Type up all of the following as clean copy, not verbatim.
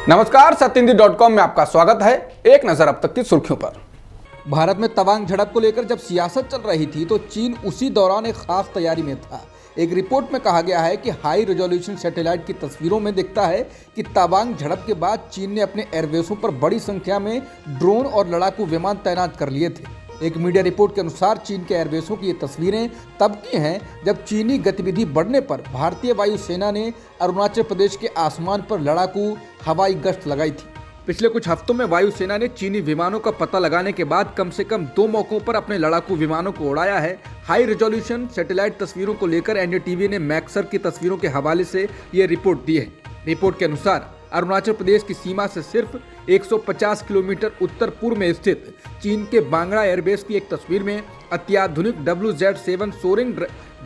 नमस्कार, सत्येंद्र.com में आपका स्वागत है। एक नजर अब तक की सुर्खियों पर। भारत में तवांग झड़प को लेकर जब सियासत चल रही थी तो चीन उसी दौरान एक खास तैयारी में था। एक रिपोर्ट में कहा गया है कि हाई रेजोल्यूशन सैटेलाइट की तस्वीरों में दिखता है कि तवांग झड़प के बाद चीन ने अपने एयरबेसों पर बड़ी संख्या में ड्रोन और लड़ाकू विमान तैनात कर लिए थे। एक मीडिया रिपोर्ट के अनुसार चीन के एयरबेसों की ये तस्वीरें तब की हैं जब चीनी गतिविधि बढ़ने पर भारतीय वायुसेना ने अरुणाचल प्रदेश के आसमान पर लड़ाकू हवाई गश्त लगाई थी। पिछले कुछ हफ्तों में वायुसेना ने चीनी विमानों का पता लगाने के बाद कम से कम 2 मौकों पर अपने लड़ाकू विमानों को उड़ाया है। हाई रेजोल्यूशन सैटेलाइट तस्वीरों को लेकर एनडीटीवी ने मैक्सर की तस्वीरों के हवाले से ये रिपोर्ट दी है। रिपोर्ट के अनुसार अरुणाचल प्रदेश की सीमा से सिर्फ 150 किलोमीटर उत्तर पूर्व में स्थित चीन के बांगड़ा एयरबेस की एक तस्वीर में अत्याधुनिक WZ-7 सोअरिंग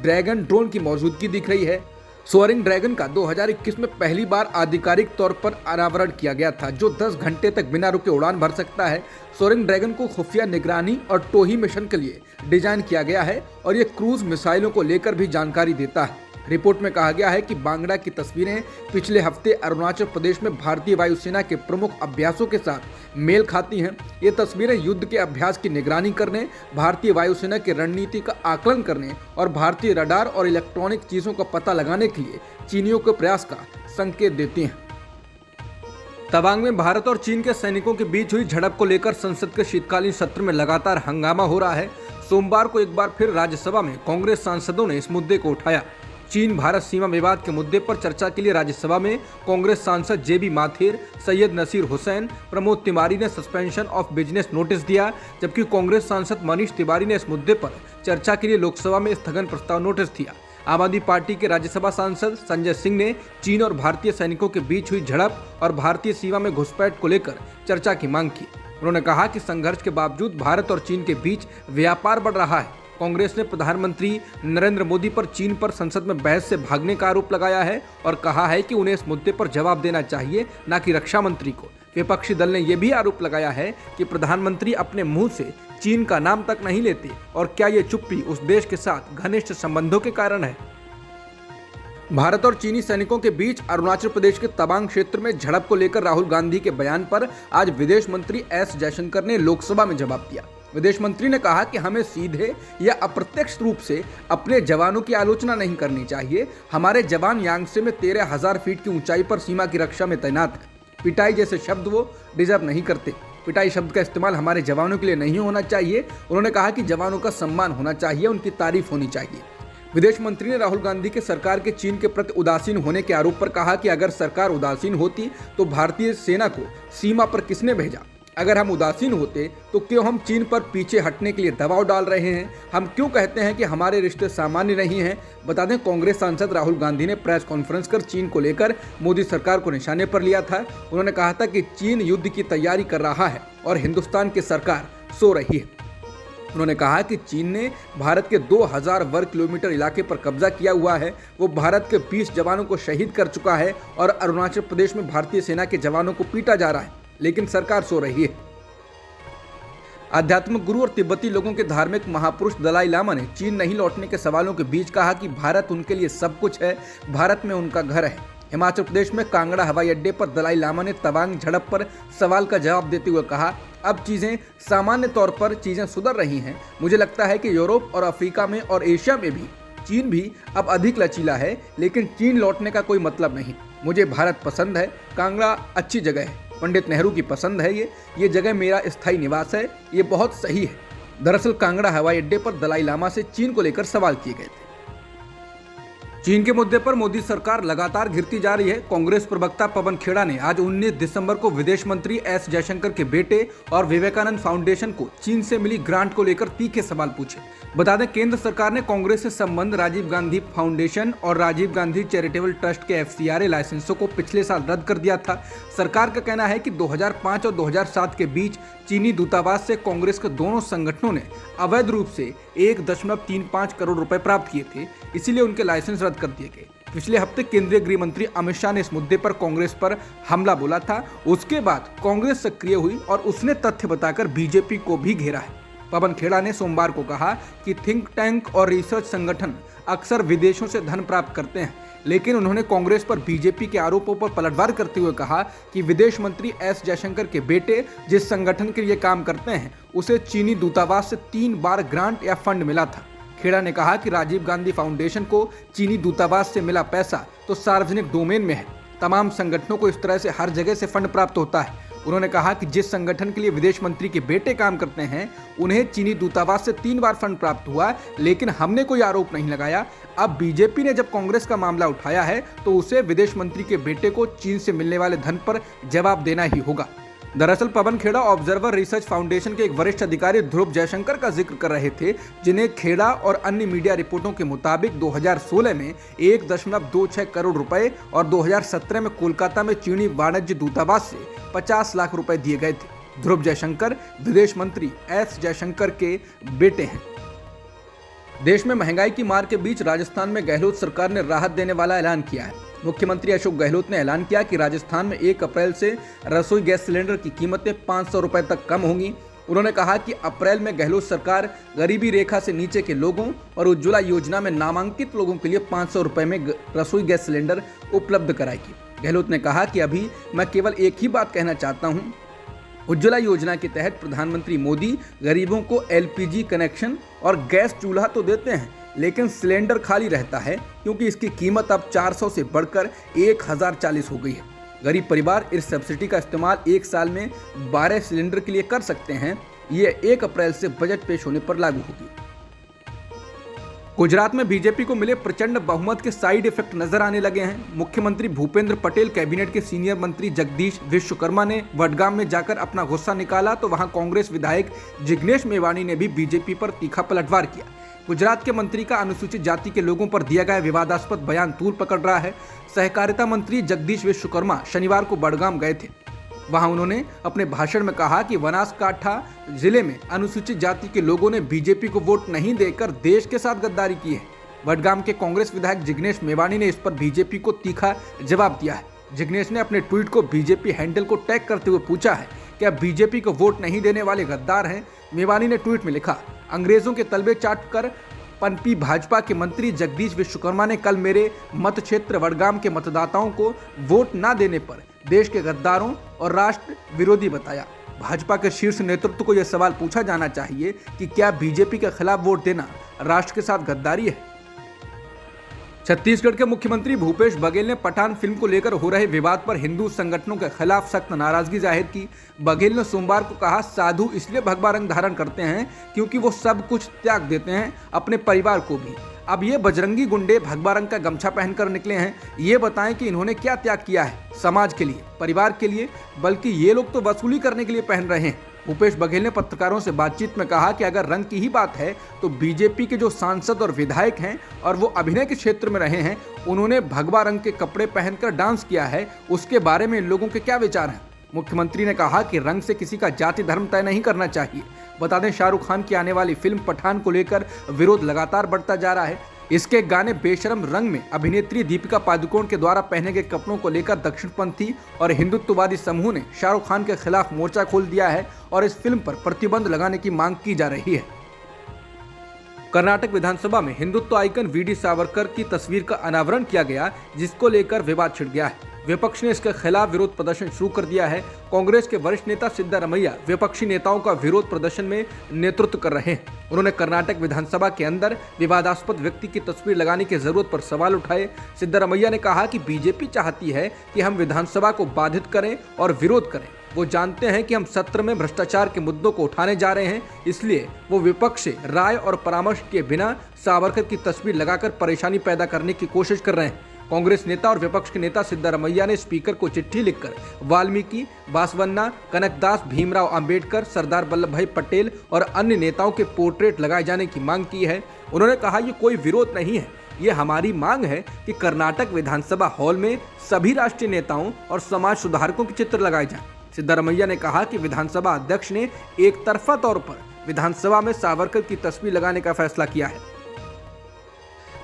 ड्रैगन ड्रोन की मौजूदगी दिख रही है। सोअरिंग ड्रैगन का 2021 में पहली बार आधिकारिक तौर पर अनावरण किया गया था, जो 10 घंटे तक बिना रुके उड़ान भर सकता है। सोअरिंग ड्रैगन को खुफिया निगरानी और टोही मिशन के लिए डिजाइन किया गया है और ये क्रूज मिसाइलों को लेकर भी जानकारी देता है। रिपोर्ट में कहा गया है कि बांगड़ा की तस्वीरें पिछले हफ्ते अरुणाचल प्रदेश में भारतीय वायुसेना के प्रमुख अभ्यासों के साथ मेल खाती हैं। ये तस्वीरें युद्ध के अभ्यास की निगरानी करने, भारतीय वायुसेना की रणनीति का आकलन करने और भारतीय रडार और इलेक्ट्रॉनिक चीजों का पता लगाने के लिए चीनियों के प्रयास का संकेत देती हैं। तवांग में भारत और चीन के सैनिकों के बीच हुई झड़प को लेकर संसद के शीतकालीन सत्र में लगातार हंगामा हो रहा है। सोमवार को एक बार फिर राज्यसभा में कांग्रेस सांसदों ने इस मुद्दे को उठाया। चीन भारत सीमा विवाद के मुद्दे पर चर्चा के लिए राज्यसभा में कांग्रेस सांसद जेबी माथेर, सैयद नसीर हुसैन, प्रमोद तिवारी ने सस्पेंशन ऑफ बिजनेस नोटिस दिया, जबकि कांग्रेस सांसद मनीष तिवारी ने इस मुद्दे पर चर्चा के लिए लोकसभा में स्थगन प्रस्ताव नोटिस दिया। आम आदमी पार्टी के राज्यसभा सांसद संजय सिंह ने चीन और भारतीय सैनिकों के बीच हुई झड़प और भारतीय सीमा में घुसपैठ को लेकर चर्चा की मांग की। उन्होंने कहा कि संघर्ष के बावजूद भारत और चीन के बीच व्यापार बढ़ रहा है। कांग्रेस ने प्रधानमंत्री नरेंद्र मोदी पर चीन पर संसद में बहस से भागने का आरोप लगाया है और कहा है कि उन्हें इस मुद्दे पर जवाब देना चाहिए, न कि रक्षा मंत्री को। विपक्षी दल ने यह भी आरोप लगाया है कि प्रधानमंत्री अपने मुंह से चीन का नाम तक नहीं लेते और क्या ये चुप्पी उस देश के साथ घनिष्ठ संबंधों के कारण है। भारत और चीनी सैनिकों के बीच अरुणाचल प्रदेश के तवांग क्षेत्र में झड़प को लेकर राहुल गांधी के बयान पर आज विदेश मंत्री एस जयशंकर ने लोकसभा में जवाब दिया। विदेश मंत्री ने कहा कि हमें सीधे या अप्रत्यक्ष रूप से अपने जवानों की आलोचना नहीं करनी चाहिए। हमारे जवान यांगसे में 13,000 फीट की ऊंचाई पर सीमा की रक्षा में तैनात है। पिटाई जैसे शब्द वो डिजर्व नहीं करते। पिटाई शब्द का इस्तेमाल हमारे जवानों के लिए नहीं होना चाहिए। उन्होंने कहा कि जवानों का सम्मान होना चाहिए, उनकी तारीफ होनी चाहिए। विदेश मंत्री ने राहुल गांधी के सरकार के चीन के प्रति उदासीन होने के आरोप पर कहा कि अगर सरकार उदासीन होती तो भारतीय सेना को सीमा पर किसने भेजा? अगर हम उदासीन होते तो क्यों हम चीन पर पीछे हटने के लिए दबाव डाल रहे हैं? हम क्यों कहते हैं कि हमारे रिश्ते सामान्य नहीं हैं? बता दें, कांग्रेस सांसद राहुल गांधी ने प्रेस कॉन्फ्रेंस कर चीन को लेकर मोदी सरकार को निशाने पर लिया था। उन्होंने कहा था कि चीन युद्ध की तैयारी कर रहा है और हिंदुस्तान की सरकार सो रही है। उन्होंने कहा कि चीन ने भारत के 2000 वर्ग किलोमीटर इलाके पर कब्जा किया हुआ है। वो भारत के 20 जवानों को शहीद कर चुका है और अरुणाचल प्रदेश में भारतीय सेना के जवानों को पीटा जा रहा है, लेकिन सरकार सो रही है। आध्यात्मिक गुरु और तिब्बती लोगों के धार्मिक महापुरुष दलाई लामा ने चीन नहीं लौटने के सवालों के बीच कहा कि भारत उनके लिए सब कुछ है, भारत में उनका घर है। हिमाचल प्रदेश में कांगड़ा हवाई अड्डे पर दलाई लामा ने तवांग झड़प पर सवाल का जवाब देते हुए कहा, अब चीज़ें सामान्य तौर पर चीज़ें सुधर रही हैं। मुझे लगता है कि यूरोप और अफ्रीका में और एशिया में भी चीन भी अब अधिक लचीला है, लेकिन चीन लौटने का कोई मतलब नहीं। मुझे भारत पसंद है, कांगड़ा अच्छी जगह है, पंडित नेहरू की पसंद है, ये जगह मेरा स्थायी निवास है, ये बहुत सही है। दरअसल कांगड़ा हवाई अड्डे पर दलाई लामा से चीन को लेकर सवाल किए गए थे। चीन के मुद्दे पर मोदी सरकार लगातार घिरती जा रही है। कांग्रेस प्रवक्ता पवन खेड़ा ने आज 19 दिसंबर को विदेश मंत्री एस जयशंकर के बेटे और विवेकानंद फाउंडेशन को चीन से मिली ग्रांट को लेकर तीखे सवाल पूछे। बता दें, केंद्र सरकार ने कांग्रेस से संबंध राजीव गांधी फाउंडेशन और राजीव गांधी चैरिटेबल ट्रस्ट के FCRA लाइसेंसों को पिछले साल रद्द कर दिया था। सरकार का कहना है कि 2005 और 2007 के बीच चीनी दूतावास से कांग्रेस के दोनों संगठनों ने अवैध रूप से 1.35 करोड़ रुपए प्राप्त किए थे, इसीलिए उनके लाइसेंस रद्द कर दिए गए। पिछले हफ्ते केंद्रीय गृह मंत्री अमित शाह ने इस मुद्दे पर कांग्रेस पर हमला बोला था। उसके बाद कांग्रेस सक्रिय हुई और उसने तथ्य बताकर बीजेपी को भी घेरा है। पवन खेड़ा ने सोमवार को कहा कि थिंक टैंक और रिसर्च संगठन अक्सर विदेशों से धन प्राप्त करते हैं, लेकिन उन्होंने कांग्रेस पर बीजेपी के आरोपों पर पलटवार करते हुए कहा कि विदेश मंत्री एस जयशंकर के बेटे जिस संगठन के लिए काम करते हैं उसे चीनी दूतावास से 3 बार ग्रांट या फंड मिला था। खेड़ा ने कहा कि राजीव गांधी फाउंडेशन को चीनी दूतावास से मिला पैसा तो सार्वजनिक डोमेन में है। तमाम संगठनों को इस तरह से हर जगह से फंड प्राप्त होता है। उन्होंने कहा कि जिस संगठन के लिए विदेश मंत्री के बेटे काम करते हैं उन्हें चीनी दूतावास से 3 बार फंड प्राप्त हुआ, लेकिन हमने कोई आरोप नहीं लगाया। अब बीजेपी ने जब कांग्रेस का मामला उठाया है तो उसे विदेश मंत्री के बेटे को चीन से मिलने वाले धन पर जवाब देना ही होगा। दरअसल Pawan Khera observer research foundation के एक वरिष्ठ अधिकारी ध्रुव जयशंकर का जिक्र कर रहे थे, जिन्हें खेड़ा और अन्य मीडिया रिपोर्टों के मुताबिक 2016 में 1.26 करोड़ रुपए और 2017 में कोलकाता में चीनी वाणिज्य दूतावास से 50 लाख रुपए दिए गए थे। ध्रुव जयशंकर विदेश मंत्री एस जयशंकर के बेटे हैं। देश में महंगाई की मार के बीच राजस्थान में गहलोत सरकार ने राहत देने वाला ऐलान किया है। मुख्यमंत्री अशोक गहलोत ने ऐलान किया कि राजस्थान में 1 अप्रैल से रसोई गैस सिलेंडर की कीमतें 500 रुपए तक कम होंगी। उन्होंने कहा कि अप्रैल में गहलोत सरकार गरीबी रेखा से नीचे के लोगों और उज्ज्वला योजना में नामांकित लोगों के लिए 500 रुपए में रसोई गैस सिलेंडर उपलब्ध कराएगी। गहलोत ने कहा कि अभी मैं केवल एक ही बात कहना चाहता हूं, उज्ज्वला योजना के तहत प्रधानमंत्री मोदी गरीबों को एलपीजी कनेक्शन और गैस चूल्हा तो देते हैं, लेकिन सिलेंडर खाली रहता है क्योंकि इसकी कीमत अब 400 से बढ़कर 1040 हो गई है। गरीब परिवार इस सब्सिडी का इस्तेमाल 1 साल में 12 सिलेंडर के लिए कर सकते हैं। ये 1 अप्रैल से बजट पेश होने पर लागू होगी। गुजरात में बीजेपी को मिले प्रचंड बहुमत के साइड इफेक्ट नजर आने लगे हैं। मुख्यमंत्री भूपेंद्र पटेल कैबिनेट के सीनियर मंत्री जगदीश विश्वकर्मा ने वडगाम में जाकर अपना गुस्सा निकाला तो वहां कांग्रेस विधायक जिग्नेश मेवाणी ने भी बीजेपी पर तीखा पलटवार किया। गुजरात के मंत्री का अनुसूचित जाति के लोगों पर दिया गया विवादास्पद बयान तूल पकड़ रहा है। सहकारिता मंत्री जगदीश विश्वकर्मा शनिवार को बडगाम गए थे। वहां उन्होंने अपने भाषण में कहा कि बनासकांठा जिले में अनुसूचित जाति के लोगों ने बीजेपी को वोट नहीं देकर देश के साथ गद्दारी की है। वडगाम के कांग्रेस विधायक जिग्नेश मेवाणी ने इस पर बीजेपी को तीखा जवाब दिया है। जिग्नेश ने अपने ट्वीट को बीजेपी हैंडल को टैग करते हुए पूछा है कि अब बीजेपी को वोट नहीं देने वाले गद्दार हैं। मेवाणी ने ट्वीट में लिखा, अंग्रेजों के तलबे चाट कर पनपी भाजपा के मंत्री जगदीश विश्वकर्मा ने कल मेरे मत क्षेत्र वडगाम के मतदाताओं को वोट न देने पर देश के गद्दारों और राष्ट्र विरोधी बताया। भाजपा के शीर्ष नेतृत्व को यह सवाल पूछा जाना चाहिए कि क्या बीजेपी के खिलाफ वोट देना राष्ट्र के साथ गद्दारी है। छत्तीसगढ़ के मुख्यमंत्री भूपेश बघेल ने पठान फिल्म को लेकर हो रहे विवाद पर हिंदू संगठनों के खिलाफ सख्त नाराजगी जाहिर की। बघेल ने सोमवार को कहा, साधु इसलिए भगवा रंग धारण करते हैं क्योंकि वो सब कुछ त्याग देते हैं, अपने परिवार को भी। अब ये बजरंगी गुंडे भगवा रंग का गमछा पहनकर निकले हैं। ये बताएं कि इन्होंने क्या त्याग किया है समाज के लिए, परिवार के लिए, बल्कि ये लोग तो वसूली करने के लिए पहन रहे हैं। भूपेश बघेल ने पत्रकारों से बातचीत में कहा कि अगर रंग की ही बात है तो बीजेपी के जो सांसद और विधायक हैं और वो अभिनय के क्षेत्र में रहे हैं, उन्होंने भगवा रंग के कपड़े पहनकर डांस किया है, उसके बारे में इन लोगों के क्या विचार हैं। मुख्यमंत्री ने कहा कि रंग से किसी का जाति धर्म तय नहीं करना चाहिए। बता दें, शाहरुख खान की आने वाली फिल्म पठान को लेकर विरोध लगातार बढ़ता जा रहा है। इसके गाने बेशरम रंग में अभिनेत्री दीपिका पादुकोण के द्वारा पहने गए कपड़ों को लेकर दक्षिणपंथी और हिंदुत्ववादी समूह ने शाहरुख खान के खिलाफ मोर्चा खोल दिया है और इस फिल्म पर प्रतिबंध लगाने की मांग की जा रही है। कर्नाटक विधानसभा में हिंदुत्व आइकन वीडी सावरकर की तस्वीर का अनावरण किया गया, जिसको लेकर विवाद छिड़ गया है। विपक्ष ने इसके खिलाफ विरोध प्रदर्शन शुरू कर दिया है। कांग्रेस के वरिष्ठ नेता सिद्धारमैया विपक्षी नेताओं का विरोध प्रदर्शन में नेतृत्व कर रहे हैं। उन्होंने कर्नाटक विधानसभा के अंदर विवादास्पद व्यक्ति की तस्वीर लगाने की जरूरत पर सवाल उठाए। सिद्धारमैया ने कहा कि बीजेपी चाहती है कि हम विधानसभा को बाधित करें और विरोध करें। वो जानते हैं कि हम सत्र में भ्रष्टाचार के मुद्दों को उठाने जा रहे हैं, इसलिए वो विपक्ष से राय और परामर्श के बिना सावरकर की तस्वीर लगाकर परेशानी पैदा करने की कोशिश कर रहे हैं। कांग्रेस नेता और विपक्ष के नेता सिद्धारमैया ने स्पीकर को चिट्ठी लिखकर वाल्मीकि, बासवन्ना, कनकदास, भीमराव अंबेडकर, सरदार वल्लभ भाई पटेल और अन्य नेताओं के पोर्ट्रेट लगाए जाने की मांग की है। उन्होंने कहा, ये कोई विरोध नहीं है, ये हमारी मांग है कि कर्नाटक विधानसभा हॉल में सभी राष्ट्रीय नेताओं और समाज सुधारकों के चित्र लगाए जाएं। सिद्धारमैया ने कहा कि विधानसभा अध्यक्ष ने एक तरफा तौर पर विधानसभा में सावरकर की तस्वीर लगाने का फैसला किया है।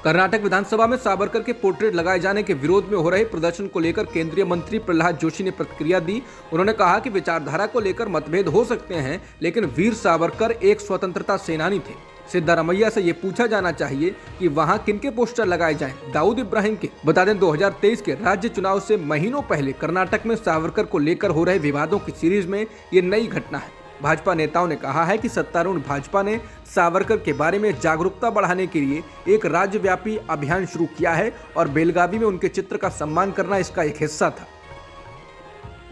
कर्नाटक विधानसभा में सावरकर के पोर्ट्रेट लगाए जाने के विरोध में हो रहे प्रदर्शन को लेकर केंद्रीय मंत्री प्रहलाद जोशी ने प्रतिक्रिया दी। उन्होंने कहा कि विचारधारा को लेकर मतभेद हो सकते हैं, लेकिन वीर सावरकर एक स्वतंत्रता सेनानी थे। सिद्धारमैया से ये पूछा जाना चाहिए कि वहां किनके पोस्टर लगाए जाएं, दाऊद इब्राहिम के। बता दें 2023 के राज्य चुनाव से महीनों पहले कर्नाटक में सावरकर को लेकर हो रहे विवादों की सीरीज में ये नई घटना है। भाजपा नेताओं ने कहा है कि सत्तारूढ़ भाजपा ने सावरकर के बारे में जागरूकता बढ़ाने के लिए एक राज्यव्यापी अभियान शुरू किया है और बेलगावी में उनके चित्र का सम्मान करना इसका एक हिस्सा था।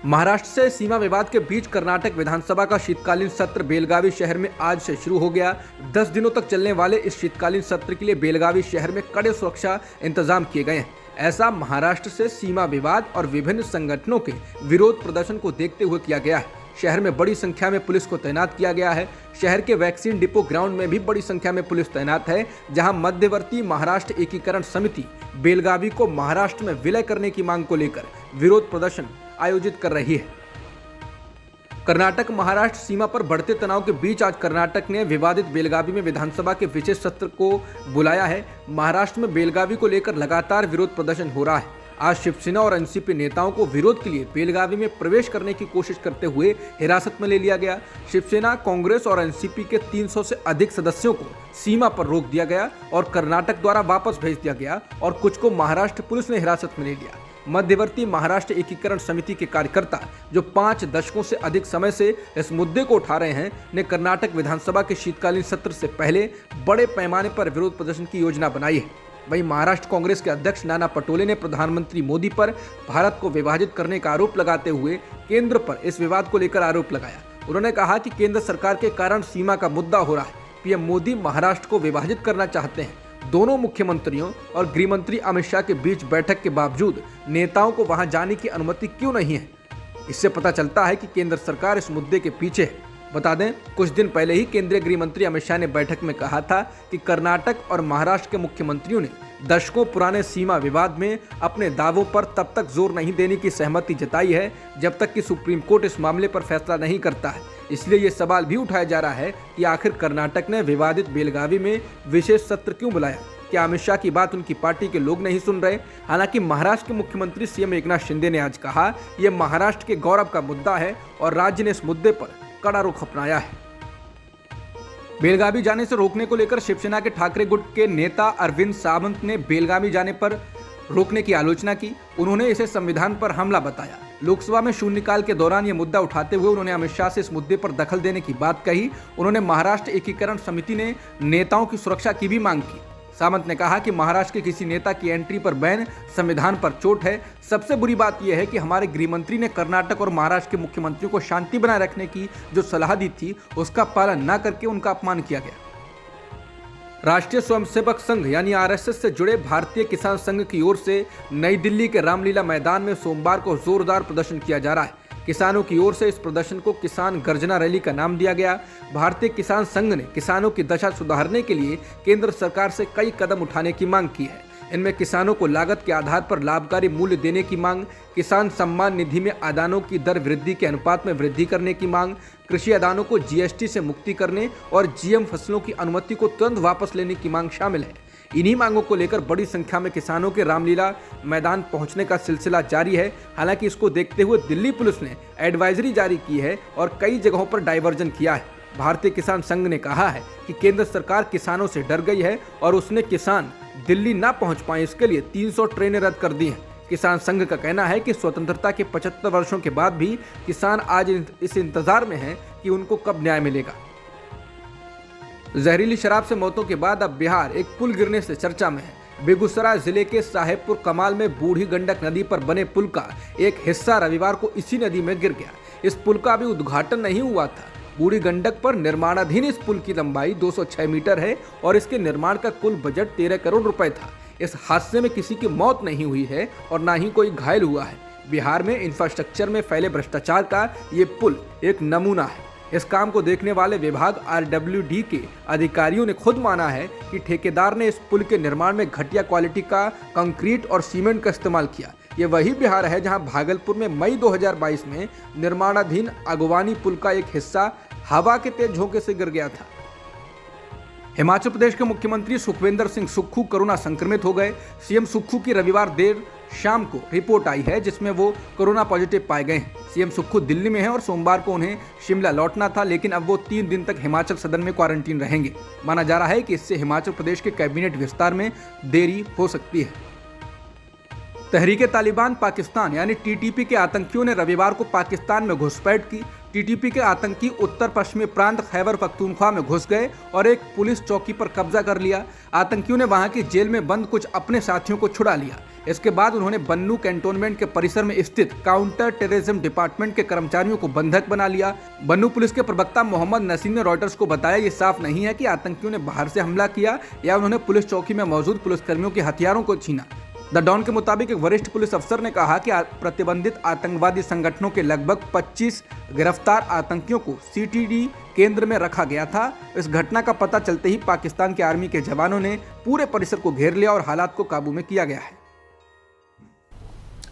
महाराष्ट्र से सीमा विवाद के बीच कर्नाटक विधानसभा का शीतकालीन सत्र बेलगावी शहर में आज से शुरू हो गया। 10 दिनों तक चलने वाले इस शीतकालीन सत्र के लिए बेलगावी शहर में कड़े सुरक्षा इंतजाम किए गए हैं। ऐसा महाराष्ट्र से सीमा विवाद और विभिन्न संगठनों के विरोध प्रदर्शन को देखते हुए किया गया है। शहर में बड़ी संख्या में पुलिस को तैनात किया गया है। शहर के वैक्सीन डिपो ग्राउंड में भी बड़ी संख्या में पुलिस तैनात है, जहां मध्यवर्ती महाराष्ट्र एकीकरण समिति बेलगावी को महाराष्ट्र में विलय करने की मांग को लेकर विरोध प्रदर्शन आयोजित कर रही है। कर्नाटक महाराष्ट्र सीमा पर बढ़ते तनाव के बीच आज कर्नाटक ने विवादित बेलगावी में विधानसभा के विशेष सत्र को बुलाया है। महाराष्ट्र में बेलगावी को लेकर लगातार विरोध प्रदर्शन हो रहा है। आज शिवसेना और एनसीपी नेताओं को विरोध के लिए बेलगावी में प्रवेश करने की कोशिश करते हुए हिरासत में ले लिया गया। शिवसेना, कांग्रेस और एनसीपी के 300 से अधिक सदस्यों को सीमा पर रोक दिया गया और कर्नाटक द्वारा वापस भेज दिया गया और कुछ को महाराष्ट्र पुलिस ने हिरासत में ले लिया। मध्यवर्ती महाराष्ट्र एकीकरण समिति के कार्यकर्ता, जो 5 दशकों से अधिक समय से इस मुद्दे को उठा रहे हैं, ने कर्नाटक विधानसभा के शीतकालीन सत्र से पहले बड़े पैमाने पर विरोध प्रदर्शन की योजना बनाई है। वहीं महाराष्ट्र कांग्रेस के अध्यक्ष नाना पटोले ने प्रधानमंत्री मोदी पर भारत को विभाजित करने का आरोप लगाते हुए केंद्र पर इस विवाद को लेकर आरोप लगाया। उन्होंने कहा कि केंद्र सरकार के कारण सीमा का मुद्दा हो रहा है। पीएम मोदी महाराष्ट्र को विभाजित करना चाहते हैं। दोनों मुख्यमंत्रियों और गृह मंत्री अमित शाह के बीच बैठक के बावजूद नेताओं को वहां जाने की अनुमति क्यों नहीं है? इससे पता चलता है कि केंद्र सरकार इस मुद्दे के पीछे है। बता दें, कुछ दिन पहले ही केंद्रीय गृह मंत्री अमित शाह ने बैठक में कहा था कि कर्नाटक और महाराष्ट्र के मुख्यमंत्रियों ने दशकों पुराने सीमा विवाद में अपने दावों पर तब तक जोर नहीं देने की सहमति जताई है जब तक कि सुप्रीम कोर्ट इस मामले पर फैसला नहीं करता है। इसलिए ये सवाल भी उठाया जा रहा है कि आखिर कर्नाटक ने विवादित बेलगावी में विशेष सत्र क्यों बुलाया? क्या अमित शाह की बात उनकी पार्टी के लोग नहीं सुन रहे? हालांकि महाराष्ट्र के मुख्यमंत्री सीएम एकनाथ शिंदे ने आज कहा, यह महाराष्ट्र के गौरव का मुद्दा है और राज्य ने इस मुद्दे पर कड़ा रुख अपनाया है। बेलगावी जाने से रोकने को लेकर शिवसेना के ठाकरे गुट के नेता अरविंद सावंत ने बेलगावी जाने पर रोकने की आलोचना की। उन्होंने इसे संविधान पर हमला बताया। लोकसभा में शून्यकाल के दौरान ये मुद्दा उठाते हुए उन्होंने अमित शाह से इस मुद्दे पर दखल देने की बात कही। उन्होंने महाराष्ट्र एकीकरण समिति ने नेताओं की सुरक्षा की भी मांग की। सावंत ने कहा कि महाराष्ट्र के किसी नेता की एंट्री पर बैन संविधान पर चोट है। सबसे बुरी बात यह है कि हमारे गृह मंत्री ने कर्नाटक और महाराष्ट्र के मुख्यमंत्रियों को शांति बनाए रखने की जो सलाह दी थी उसका पालन न करके उनका अपमान किया गया। राष्ट्रीय स्वयंसेवक संघ यानी आरएसएस से जुड़े भारतीय किसान संघ की ओर से नई दिल्ली के रामलीला मैदान में सोमवार को जोरदार प्रदर्शन किया जा रहा है। किसानों की ओर से इस प्रदर्शन को किसान गर्जना रैली का नाम दिया गया। भारतीय किसान संघ ने किसानों की दशा सुधारने के लिए केंद्र सरकार से कई कदम उठाने की मांग की है। इनमें किसानों को लागत के आधार पर लाभकारी मूल्य देने की मांग, किसान सम्मान निधि में आदानों की दर वृद्धि के अनुपात में वृद्धि करने की मांग, कृषि आदानों को जीएसटी से मुक्ति करने और जीएम फसलों की अनुमति को तुरंत वापस लेने की मांग शामिल है। इन्हीं मांगों को लेकर बड़ी संख्या में किसानों के रामलीला मैदान पहुंचने का सिलसिला जारी है। हालांकि इसको देखते हुए दिल्ली पुलिस ने एडवाइजरी जारी की है और कई जगहों पर डायवर्जन किया है। भारतीय किसान संघ ने कहा है कि केंद्र सरकार किसानों से डर गई है और उसने किसान दिल्ली ना पहुंच पाए इसके लिए 300 ट्रेनें रद्द कर दी हैं। किसान संघ का कहना है कि स्वतंत्रता के 75 वर्षों के बाद भी किसान आज इस इंतजार में हैं कि उनको कब न्याय मिलेगा। जहरीली शराब से मौतों के बाद अब बिहार एक पुल गिरने से चर्चा में है। बेगूसराय जिले के साहेबपुर कमाल में बूढ़ी गंडक नदी पर बने पुल का एक हिस्सा रविवार को इसी नदी में गिर गया। इस पुल का अभी उद्घाटन नहीं हुआ था। बूढ़ी गंडक पर निर्माणाधीन इस पुल की लंबाई 206 मीटर है और इसके निर्माण का कुल बजट 13 करोड़ रुपए था। इस हादसे में किसी की मौत नहीं हुई है और ना ही कोई घायल हुआ है। बिहार में इंफ्रास्ट्रक्चर में फैले भ्रष्टाचार का ये पुल एक नमूना है। इस काम को देखने वाले विभाग आरडब्ल्यूडी के अधिकारियों ने खुद माना है कि ठेकेदार ने इस पुल के निर्माण में घटिया क्वालिटी का कंक्रीट और सीमेंट का इस्तेमाल किया। ये वही बिहार है जहां भागलपुर में मई 2022 में निर्माणाधीन अगवानी पुल का एक हिस्सा हवा के तेज झोंके से गिर गया था। हिमाचल प्रदेश के मुख्यमंत्री सुखविंदर सिंह सुक्खू कोरोना संक्रमित हो गए। सीएम सुक्खू की रविवार देर शाम को रिपोर्ट आई है जिसमें वो कोरोना पॉजिटिव पाए गए हैं। सीएम सुक्खू दिल्ली में हैं और सोमवार को उन्हें शिमला लौटना था, लेकिन अब वो 3 दिन तक हिमाचल सदन में क्वारंटीन रहेंगे। माना जा रहा है कि इससे हिमाचल प्रदेश के कैबिनेट विस्तार में देरी हो सकती है। तहरीके तालिबान पाकिस्तान यानी टीटीपी के आतंकियों ने रविवार को पाकिस्तान में घुसपैठ की। टीटीपी के आतंकी उत्तर पश्चिमी प्रांत खैबर पख्तूनख्वा में घुस गए और एक पुलिस चौकी पर कब्जा कर लिया। आतंकियों ने वहां की जेल में बंद कुछ अपने साथियों को छुड़ा लिया। इसके बाद उन्होंने बन्नू कैंटोनमेंट के परिसर में स्थित काउंटर टेररिज्म डिपार्टमेंट के कर्मचारियों को बंधक बना लिया। बन्नू पुलिस के प्रवक्ता मोहम्मद नसीम ने रॉयटर्स को बताया, ये साफ नहीं है कि आतंकियों ने बाहर से हमला किया या उन्होंने पुलिस चौकी में मौजूद पुलिसकर्मियों के हथियारों को छीना। द डॉन के मुताबिक एक वरिष्ठ पुलिस अफसर ने कहा कि प्रतिबंधित आतंकवादी संगठनों के लगभग 25 गिरफ्तार आतंकियों को सीटीडी केंद्र में रखा गया था। इस घटना का पता चलते ही पाकिस्तान के आर्मी के जवानों ने पूरे परिसर को घेर लिया और हालात को काबू में किया गया है।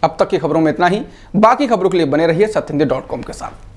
अब तक की खबरों में इतना ही। बाकी खबरों के लिए बने रहिए सत्यहिंदी.com के साथ।